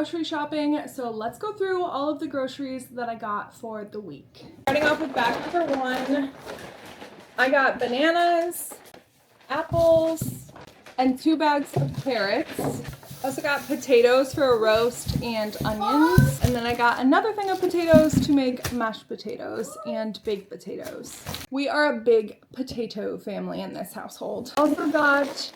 grocery shopping, so let's go through all of the groceries that I got for the week. Starting off with bag number 1, I got bananas, apples, and 2 bags of carrots. I also got potatoes for a roast and onions. And then I got another thing of potatoes to make mashed potatoes and baked potatoes. We are a big potato family in this household. Also got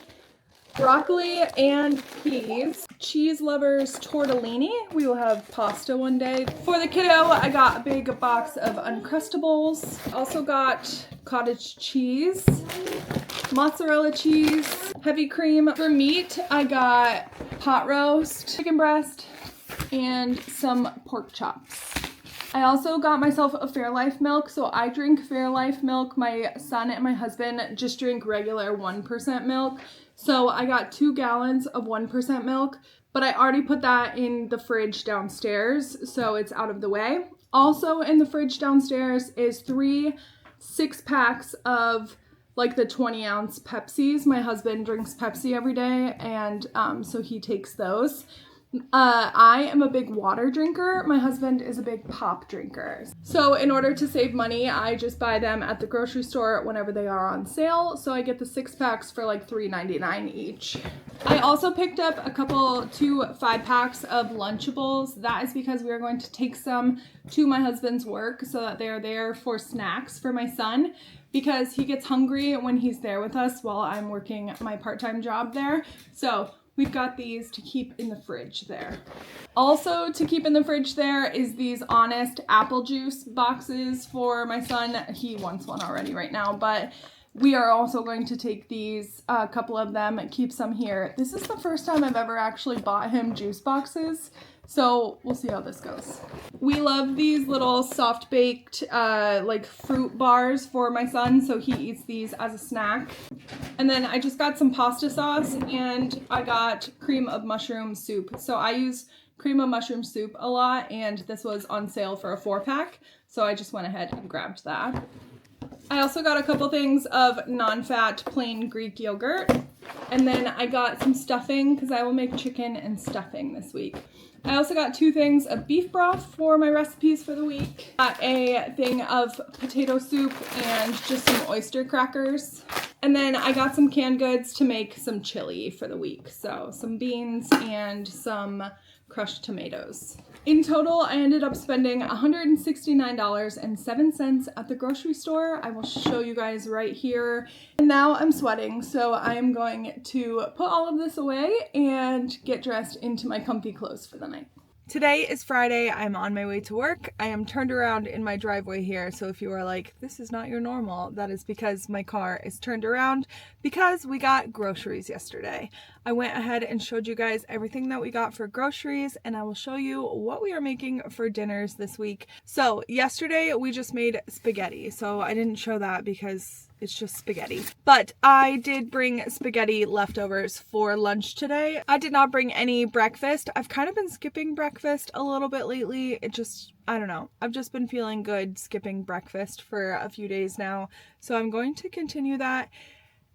broccoli and peas. Cheese lovers tortellini. We will have pasta one day. For the kiddo, I got a big box of Uncrustables. Also got cottage cheese, mozzarella cheese, heavy cream. For meat, I got pot roast, chicken breast, and some pork chops. I also got myself a Fairlife milk, so I drink Fairlife milk. My son and my husband just drink regular 1% milk. So I got 2 gallons of 1% milk, but I already put that in the fridge downstairs, so it's out of the way. Also in the fridge downstairs is 3 6-packs of like the 20-ounce Pepsis. My husband drinks Pepsi every day, and so he takes those. I am a big water drinker. My husband is a big pop drinker. So in order to save money, I just buy them at the grocery store whenever they are on sale. So I get the 6-packs for like $3.99 each. I also picked up 2 5-packs of Lunchables. That is because we are going to take some to my husband's work so that they are there for snacks for my son, because he gets hungry when he's there with us while I'm working my part-time job there. So we've got these to keep in the fridge there. Also to keep in the fridge there is these Honest apple juice boxes for my son. He wants one already right now, but we are also going to take these, a couple of them, and keep some here. This is the first time I've ever actually bought him juice boxes, so we'll see how this goes. We love these little soft baked like fruit bars for my son, so he eats these as a snack. And then I just got some pasta sauce, and I got cream of mushroom soup. So I use cream of mushroom soup a lot, and this was on sale for a 4-pack, so I just went ahead and grabbed that. I also got a couple things of non-fat plain Greek yogurt, and then I got some stuffing because I will make chicken and stuffing this week. I also got 2 things of beef broth for my recipes for the week. Got a thing of potato soup and just some oyster crackers. And then I got some canned goods to make some chili for the week. So some beans and some crushed tomatoes. In total, I ended up spending $169.07 at the grocery store. I will show you guys right here. And now I'm sweating, so I am going to put all of this away and get dressed into my comfy clothes for the night. Today is Friday. I'm on my way to work. I am turned around in my driveway here, so if you are like, this is not your normal, that is because my car is turned around because we got groceries yesterday. I went ahead and showed you guys everything that we got for groceries, and I will show you what we are making for dinners this week. So yesterday we just made spaghetti, so I didn't show that because it's just spaghetti. But I did bring spaghetti leftovers for lunch today. I did not bring any breakfast. I've kind of been skipping breakfast a little bit lately. I don't know. I've just been feeling good skipping breakfast for a few days now. So I'm going to continue that.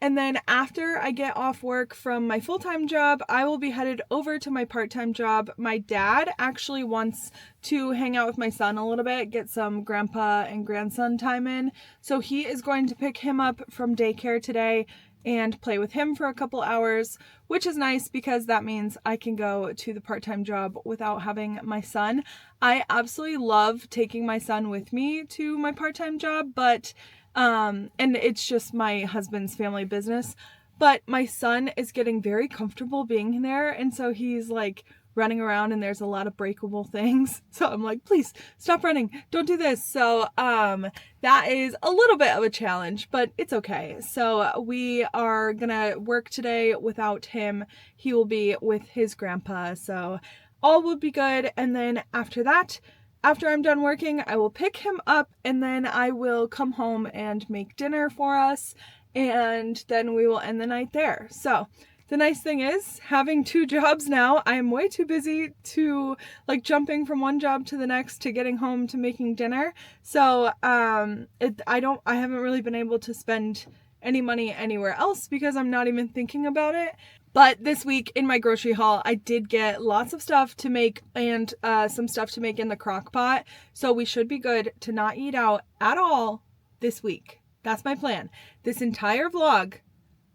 And then after I get off work from my full-time job, I will be headed over to my part-time job. My dad actually wants to hang out with my son a little bit, get some grandpa and grandson time in. So he is going to pick him up from daycare today and play with him for a couple hours, which is nice because that means I can go to the part-time job without having my son. I absolutely love taking my son with me to my part-time job, but and it's just my husband's family business, but my son is getting very comfortable being there, and so he's like running around and there's a lot of breakable things, so I'm like, please stop running, don't do this. So that is a little bit of a challenge, but it's okay. So we are gonna work today without him. He will be with his grandpa, so all will be good. And then after that, after I'm done working, I will pick him up, and then I will come home and make dinner for us, and then we will end the night there. So the nice thing is, having 2 jobs now, I am way too busy to like jumping from one job to the next to getting home to making dinner. So I haven't really been able to spend any money anywhere else because I'm not even thinking about it. But this week in my grocery haul, I did get lots of stuff to make and some stuff to make in the crock pot. So we should be good to not eat out at all this week. That's my plan. This entire vlog,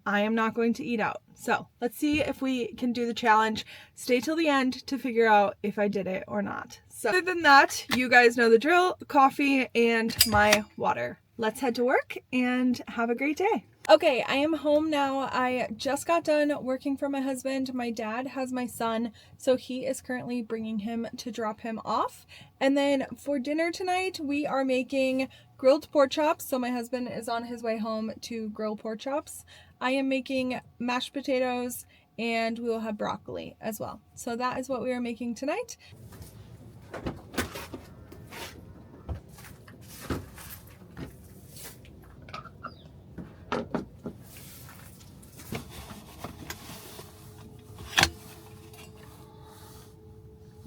I am not going to eat out. So let's see if we can do the challenge. Stay till the end to figure out if I did it or not. So other than that, you guys know the drill, coffee and my water. Let's head to work and have a great day. Okay, I am home now. I just got done working for my husband. My dad has my son, so he is currently bringing him to drop him off. And then for dinner tonight, we are making grilled pork chops. So my husband is on his way home to grill pork chops. I am making mashed potatoes and we will have broccoli as well. So that is what we are making tonight.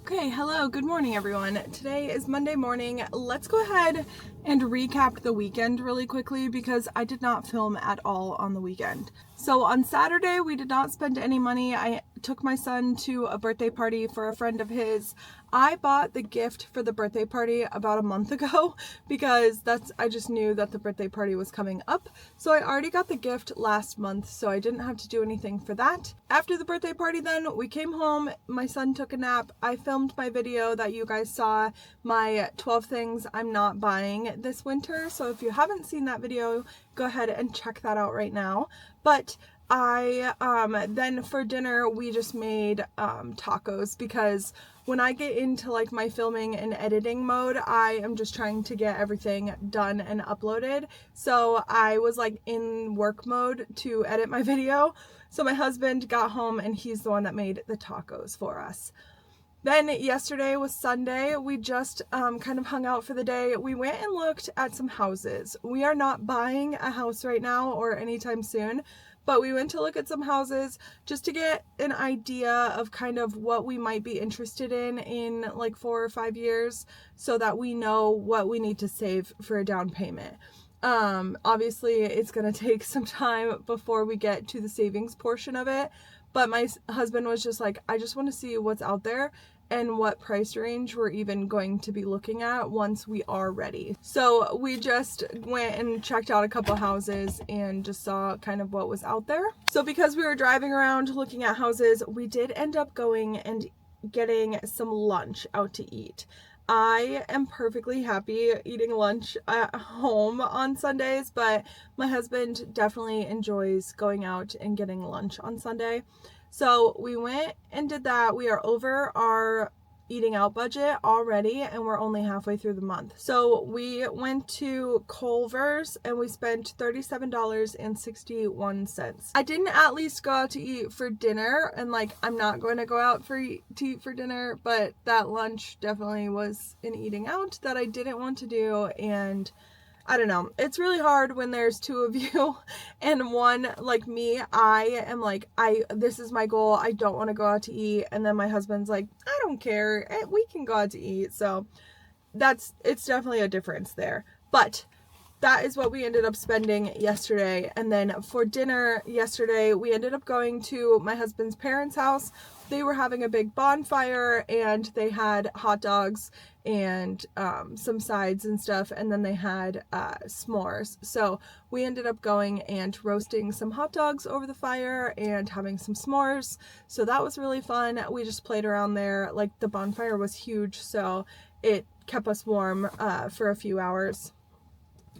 Okay, hello, good morning everyone. Today is Monday morning. Let's go ahead and recap the weekend really quickly because I did not film at all on the weekend. So on Saturday, we did not spend any money. I took my son to a birthday party for a friend of his. I bought the gift for the birthday party about a month ago because I just knew that the birthday party was coming up. So I already got the gift last month, so I didn't have to do anything for that. After the birthday party then, we came home, my son took a nap. I filmed my video that you guys saw, my 12 things I'm not buying this winter. So if you haven't seen that video, go ahead and check that out right now. But then for dinner we just made tacos because when I get into like my filming and editing mode, I am just trying to get everything done and uploaded. So I was like in work mode to edit my video. So my husband got home and he's the one that made the tacos for us. Then yesterday was Sunday. We just kind of hung out for the day. We went and looked at some houses. We are not buying a house right now or anytime soon, but we went to look at some houses just to get an idea of kind of what we might be interested in like 4 or 5 years so that we know what we need to save for a down payment. Obviously it's going to take some time before we get to the savings portion of it, but my husband was just like, I just want to see what's out there and what price range we're even going to be looking at once we are ready. So we just went and checked out a couple houses and just saw kind of what was out there. So because we were driving around looking at houses, we did end up going and getting some lunch out to eat. I am perfectly happy eating lunch at home on Sundays, but my husband definitely enjoys going out and getting lunch on Sunday. So we went and did that. We are over our eating out budget already and we're only halfway through the month. So we went to Culver's and we spent $37.61. I didn't at least go out to eat for dinner, and like I'm not going to go out to eat for dinner, but that lunch definitely was an eating out that I didn't want to do. And I don't know, it's really hard when there's two of you and one, like me, I am like, this is my goal, I don't want to go out to eat, and then my husband's like, I don't care, we can go out to eat. So it's definitely a difference there. But that is what we ended up spending yesterday. And then for dinner yesterday, we ended up going to my husband's parents' house. They were having a big bonfire and they had hot dogs and some sides and stuff, and then they had s'mores. So we ended up going and roasting some hot dogs over the fire and having some s'mores. So that was really fun. We just played around there. Like the bonfire was huge, so it kept us warm for a few hours.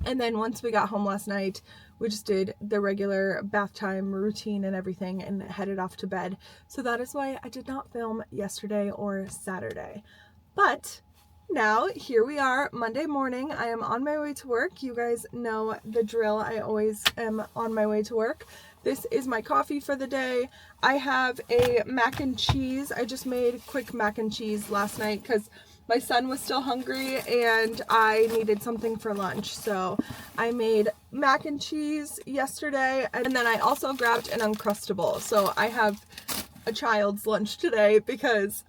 And then once we got home last night, we just did the regular bath time routine and everything and headed off to bed. So that is why I did not film yesterday or Saturday. But now here we are, Monday morning. I am on my way to work. You guys know the drill. I always am on my way to work. This is my coffee for the day. I have a mac and cheese. I just made quick mac and cheese last night because my son was still hungry and I needed something for lunch. So I made mac and cheese yesterday, and then I also grabbed an Uncrustable. So I have a child's lunch today because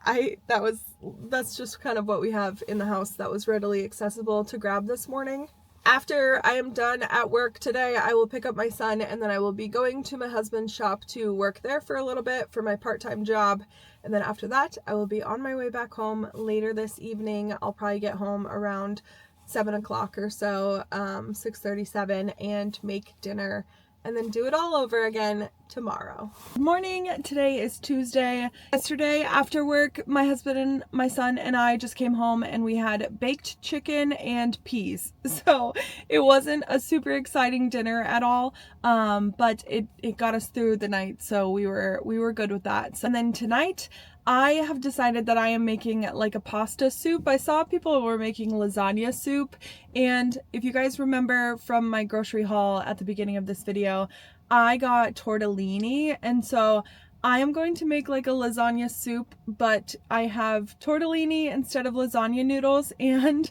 that's just kind of what we have in the house that was readily accessible to grab this morning. After I am done at work today, I will pick up my son and then I will be going to my husband's shop to work there for a little bit for my part-time job. And then after that, I will be on my way back home later this evening. I'll probably get home around 7 o'clock or so, 6:37, and make dinner and then do it all over again tomorrow. Good morning. Today is Tuesday. Yesterday after work, my husband and my son and I just came home and we had baked chicken and peas. So it wasn't a super exciting dinner at all, but it got us through the night, so we were good with that. And then tonight, I have decided that I am making like a pasta soup. I saw people were making lasagna soup, and if you guys remember from my grocery haul at the beginning of this video, I got tortellini, and so I am going to make like a lasagna soup, but I have tortellini instead of lasagna noodles, and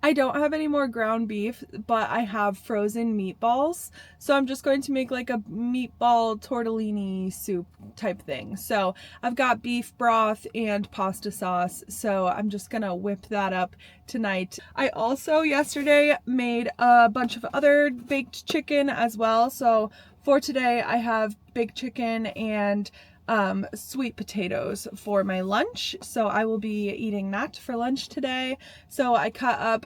I don't have any more ground beef, but I have frozen meatballs. So I'm just going to make like a meatball tortellini soup type thing. So I've got beef broth and pasta sauce. So I'm just gonna whip that up tonight. I also yesterday made a bunch of other baked chicken as well. So for today I have baked chicken and sweet potatoes for my lunch, so I will be eating that for lunch today. So I cut up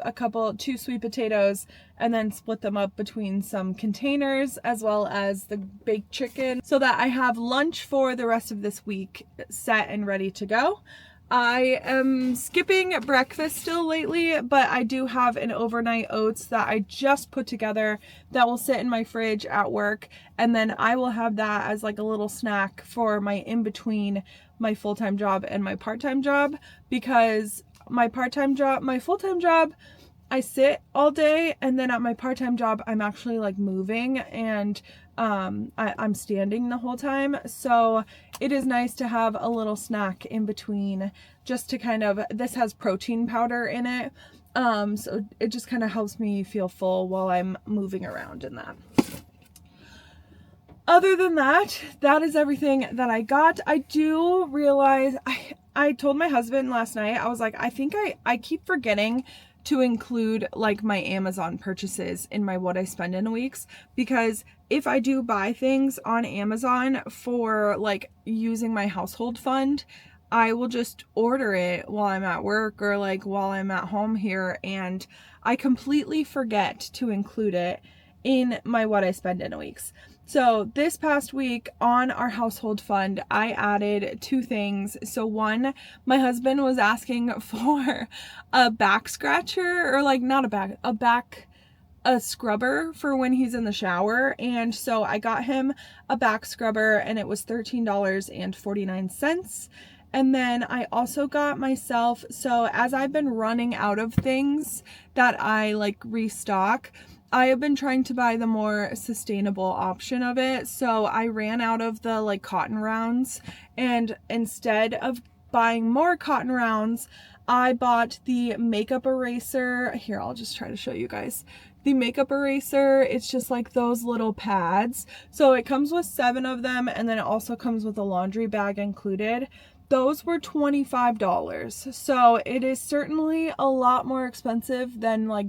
two sweet potatoes and then split them up between some containers as well as the baked chicken so that I have lunch for the rest of this week set and ready to go. I am skipping breakfast still lately, but I do have an overnight oats that I just put together that will sit in my fridge at work, and then I will have that as like a little snack for my in between my full-time job and my part-time job, because my full-time job, I sit all day, and then at my part-time job I'm actually like moving and I'm standing the whole time, so it is nice to have a little snack in between just to kind of, this has protein powder in it, so it just kind of helps me feel full while I'm moving around in that. Other than that, that is everything that I got. I do realize, I told my husband last night, I was like, I think I keep forgetting to include like my Amazon purchases in my what I spend in a week's, because if I do buy things on Amazon for like using my household fund, I will just order it while I'm at work or like while I'm at home here, and I completely forget to include it in my what I spend in a week's. So this past week on our household fund, I added two things. So one, my husband was asking for a back scratcher, or like not a scrubber for when he's in the shower. And so I got him a back scrubber and it was $13.49. And then I also got myself, so as I've been running out of things that I like restock, I have been trying to buy the more sustainable option of it. So I ran out of the like cotton rounds, and instead of buying more cotton rounds, I bought the makeup eraser. Here, I'll just try to show you guys. The makeup eraser, it's just like those little pads. So it comes with 7 of them, and then it also comes with a laundry bag included. Those were $25. So it is certainly a lot more expensive than like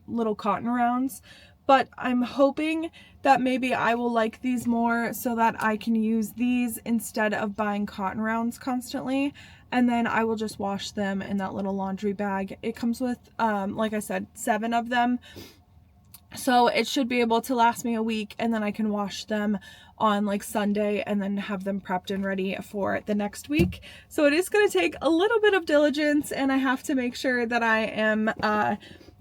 little cotton rounds, but I'm hoping that maybe I will like these more so that I can use these instead of buying cotton rounds constantly, and then I will just wash them in that little laundry bag. It comes with like I said, 7 of them, so it should be able to last me a week, and then I can wash them on like Sunday and then have them prepped and ready for the next week. So it is going to take a little bit of diligence, and I have to make sure that I am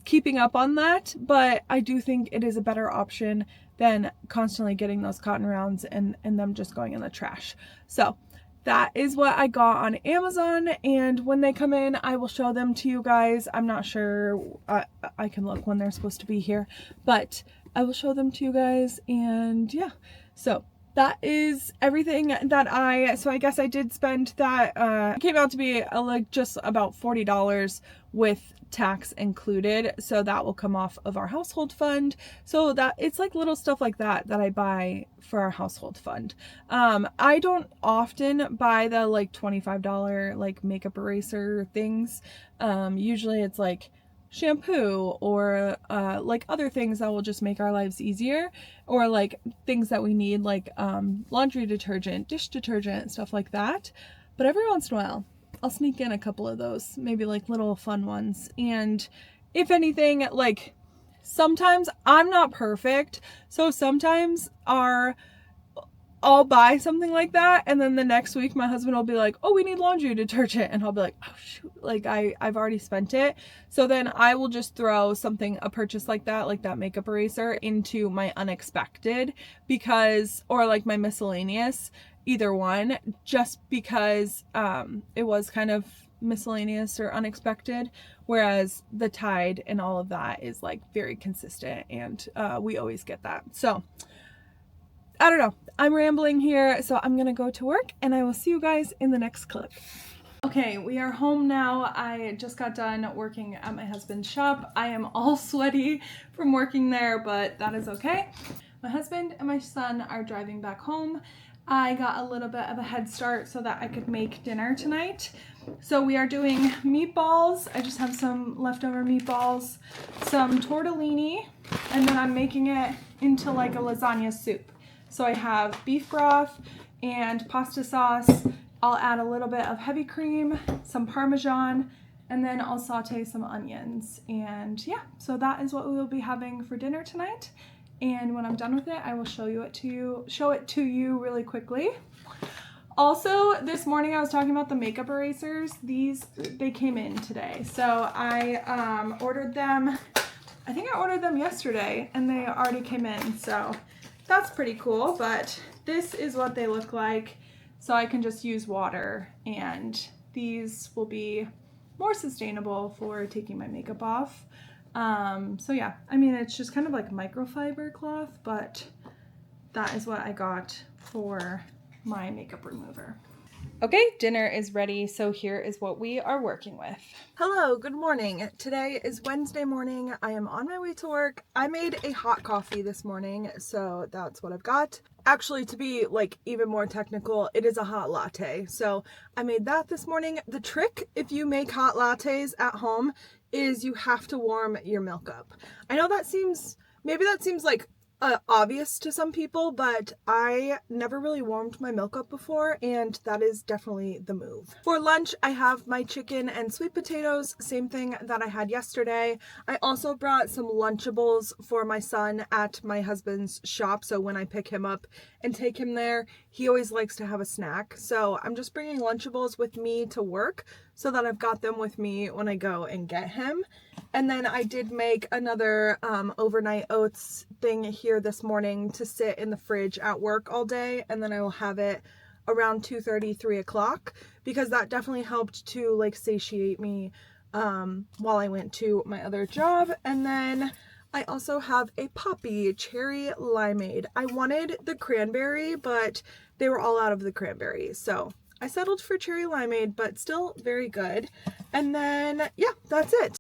keeping up on that, but I do think it is a better option than constantly getting those cotton rounds and them just going in the trash. So that is what I got on Amazon, and when they come in I will show them to you guys. I'm not sure, I can look when they're supposed to be here, but I will show them to you guys. And yeah, so that is everything that so I guess I did spend that, it came out to be like just about $40 with tax included, so that will come off of our household fund. So that it's like little stuff like that I buy for our household fund. I don't often buy the like $25 like makeup eraser things. Usually it's like shampoo or like other things that will just make our lives easier, or like things that we need, like laundry detergent, dish detergent, stuff like that. But every once in a while I'll sneak in a couple of those, maybe like little fun ones. And if anything, like sometimes I'm not perfect, so sometimes I'll buy something like that, and then the next week my husband will be like, oh, we need laundry detergent, and I'll be like, oh shoot, like I've already spent it. So then I will just throw a purchase like that makeup eraser, into my unexpected, because, or like my miscellaneous, either one, just because it was kind of miscellaneous or unexpected, whereas the Tide and all of that is like very consistent, and we always get that. So I don't know, I'm rambling here, so I'm gonna go to work and I will see you guys in the next clip. Okay, we are home now. I just got done working at my husband's shop. I am all sweaty from working there, but that is okay. My husband and my son are driving back home. I got a little bit of a head start so that I could make dinner tonight. So we are doing meatballs. I just have some leftover meatballs, some tortellini, and then I'm making it into like a lasagna soup. So I have beef broth and pasta sauce. I'll add a little bit of heavy cream, some Parmesan, and then I'll saute some onions. And yeah, so that is what we will be having for dinner tonight. And when I'm done with it, I will show it to you really quickly. Also, this morning I was talking about the makeup erasers. They came in today. So I ordered them, I think I ordered them yesterday, and they already came in. So that's pretty cool, but this is what they look like. So I can just use water, and these will be more sustainable for taking my makeup off. So yeah, I mean, it's just kind of like microfiber cloth, but that is what I got for my makeup remover. Okay, dinner is ready, so here is what we are working with. Hello, good morning. Today is Wednesday morning. I am on my way to work. I made a hot coffee this morning, so that's what I've got. Actually, to be like even more technical, it is a hot latte. So I made that this morning. The trick, if you make hot lattes at home, is you have to warm your milk up. I know maybe that seems like obvious to some people, but I never really warmed my milk up before, and that is definitely the move. For lunch, I have my chicken and sweet potatoes, same thing that I had yesterday. I also brought some Lunchables for my son at my husband's shop, so when I pick him up and take him there, he always likes to have a snack. So I'm just bringing Lunchables with me to work so that I've got them with me when I go and get him. And then I did make another overnight oats thing here this morning to sit in the fridge at work all day, and then I will have it around 2:30, 3 o'clock, because that definitely helped to like satiate me while I went to my other job. And then I also have a Poppy cherry limeade. I wanted the cranberry, but they were all out of the cranberry, so I settled for cherry limeade, but still very good. And then yeah, that's it.